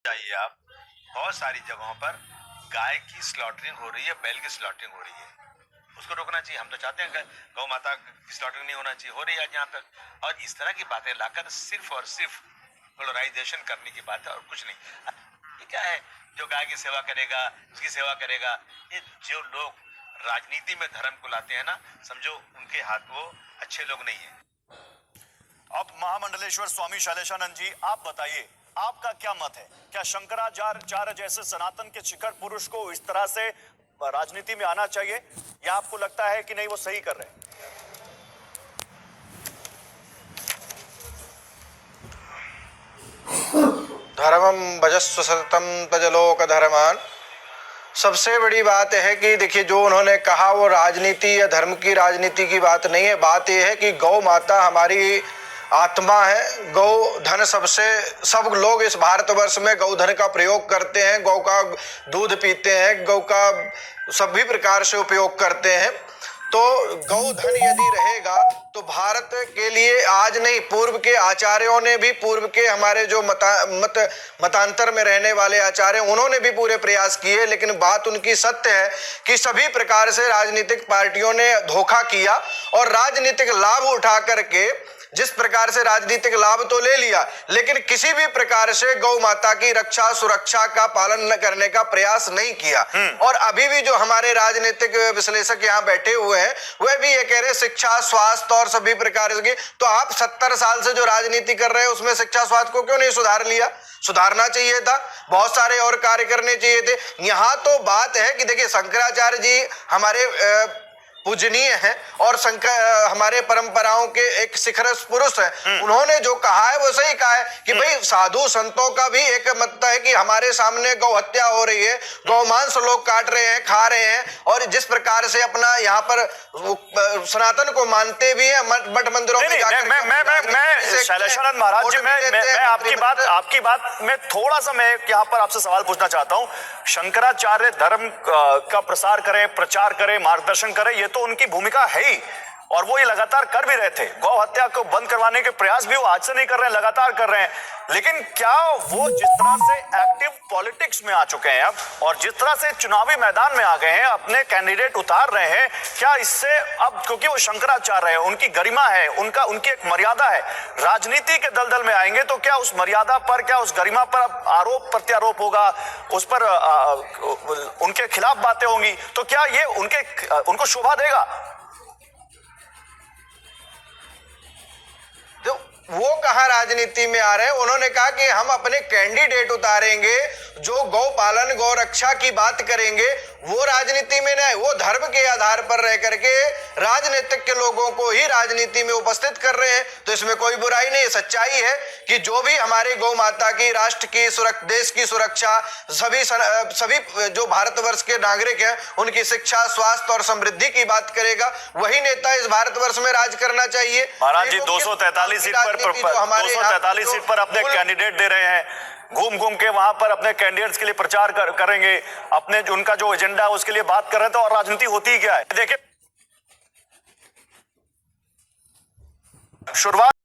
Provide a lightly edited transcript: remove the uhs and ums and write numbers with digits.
जाइए आप, बहुत सारी जगहों पर गाय की स्लॉटरिंग हो रही है, बैल की स्लॉटरिंग हो रही है। उसको रोकना चाहिए। हम तो चाहते हैं कि गौ माता की स्लॉटरिंग नहीं होना चाहिए, हो रही है यहाँ पर। और इस तरह की बातें लाकर सिर्फ और सिर्फ पोलराइजेशन करने की बात है और कुछ नहीं। ये क्या है जो गाय की सेवा करेगा, उसकी सेवा करेगा? ये जो लोग राजनीति में धर्म को लाते हैं ना, समझो उनके हाथ वो अच्छे लोग नहीं है। अब महामंडलेश्वर स्वामी शैलेशानंद जी, आप बताइए, आपका क्या मत है? क्या शंकराचार्य जैसे सनातन के शिखर पुरुष को इस तरह से राजनीति में आना चाहिए, या आपको लगता है कि नहीं वो सही कर रहे हैं? धर्मम भजस्व सततम तजलोक धर्मान। सबसे बड़ी बात है कि देखिए, जो उन्होंने कहा वो राजनीति या धर्म की राजनीति की बात नहीं है। बात यह है कि गौ माता हमारी आत्मा है। गौ धन सब लोग इस भारतवर्ष में गौ धन का प्रयोग करते हैं, गौ का दूध पीते हैं, गौ का सभी प्रकार से उपयोग करते हैं। तो गौ धन यदि रहेगा तो भारत के लिए आज नहीं, पूर्व के आचार्यों ने भी, पूर्व के हमारे जो मतांतर में रहने वाले आचार्य, उन्होंने भी पूरे प्रयास किए, लेकिन बात उनकी सत्य है कि सभी प्रकार से राजनीतिक पार्टियों ने धोखा किया और राजनीतिक लाभ उठा करके जिस प्रकार से राजनीतिक लाभ तो ले लिया, लेकिन किसी भी प्रकार से गौ माता की रक्षा सुरक्षा का पालन न करने का प्रयास नहीं किया। और अभी भी जो हमारे राजनीतिक विश्लेषक यहाँ बैठे हुए हैं वह भी ये कह रहे शिक्षा स्वास्थ्य और सभी प्रकार के। तो आप 70 साल से जो राजनीति कर रहे हैं उसमें शिक्षा स्वास्थ्य को क्यों नहीं सुधार लिया? सुधारना चाहिए था, बहुत सारे और कार्य करने चाहिए थे। यहाँ तो बात है कि देखिए, शंकराचार्य जी हमारे पूजनीय है और हमारे परंपराओं के एक शिखर पुरुष है। उन्होंने जो कहा है वो सही कहा है कि भाई साधु संतों का भी एक मत है कि हमारे सामने गौ हत्या हो रही है, गौ मांस लोग काट रहे हैं, खा रहे हैं, और जिस प्रकार से अपना यहाँ पर सनातन को मानते भी हैं, मठ मंदिरों में जाकर। मैं शैलेशानंद महाराज जी, मैं आपकी बात में थोड़ा सा मैं यहाँ पर आपसे सवाल पूछना चाहता हूँ। शंकराचार्य धर्म का प्रसार करें, प्रचार करें, मार्गदर्शन करें, ये तो उनकी भूमिका है ही, और वो ये लगातार कर भी रहे थे। गौ हत्या को बंद करवाने के प्रयास भी वो आज से नहीं कर रहे हैं, लगातार कर रहे हैं। लेकिन क्या वो जिस तरह से एक्टिव पॉलिटिक्स में आ चुके हैं अब, और जिस तरह से चुनावी मैदान में आ गए हैं, अपने कैंडिडेट उतार रहे हैं, क्या इससे अब, क्योंकि वो शंकराचार्य है, उनकी गरिमा है, उनकी एक मर्यादा है, राजनीति के दलदल में आएंगे तो क्या उस मर्यादा पर, क्या उस गरिमा पर अब आरोप प्रत्यारोप होगा, उस पर उनके खिलाफ बातें होंगी, तो क्या ये उनको शोभा देगा? वो कहाँ राजनीति में आ रहे हैं? उन्होंने कहा कि हम अपने कैंडिडेट उतारेंगे जो गौ पालन गौ रक्षा की बात करेंगे। वो राजनीति में नहीं, वो धर्म के आधार पर रह करके राजनीतिक के लोगों को ही राजनीति में उपस्थित कर रहे हैं। तो इसमें कोई बुराई नहीं। सच्चाई है कि जो भी हमारे गौ माता की, राष्ट्र की सुरक्षा, देश की सुरक्षा, सभी जो भारतवर्ष के नागरिक हैं उनकी शिक्षा स्वास्थ्य और समृद्धि की बात करेगा, वही नेता इस भारतवर्ष में राज करना चाहिए। महाराज जी 243 सीट पर अपने कैंडिडेट दे रहे हैं, घूम घूम के वहां पर अपने कैंडिडेट्स के लिए प्रचार करेंगे, अपने उनका जो एजेंडा है उसके लिए बात कर रहे थे, तो और राजनीति होती ही क्या है? देखिए, शुरुआत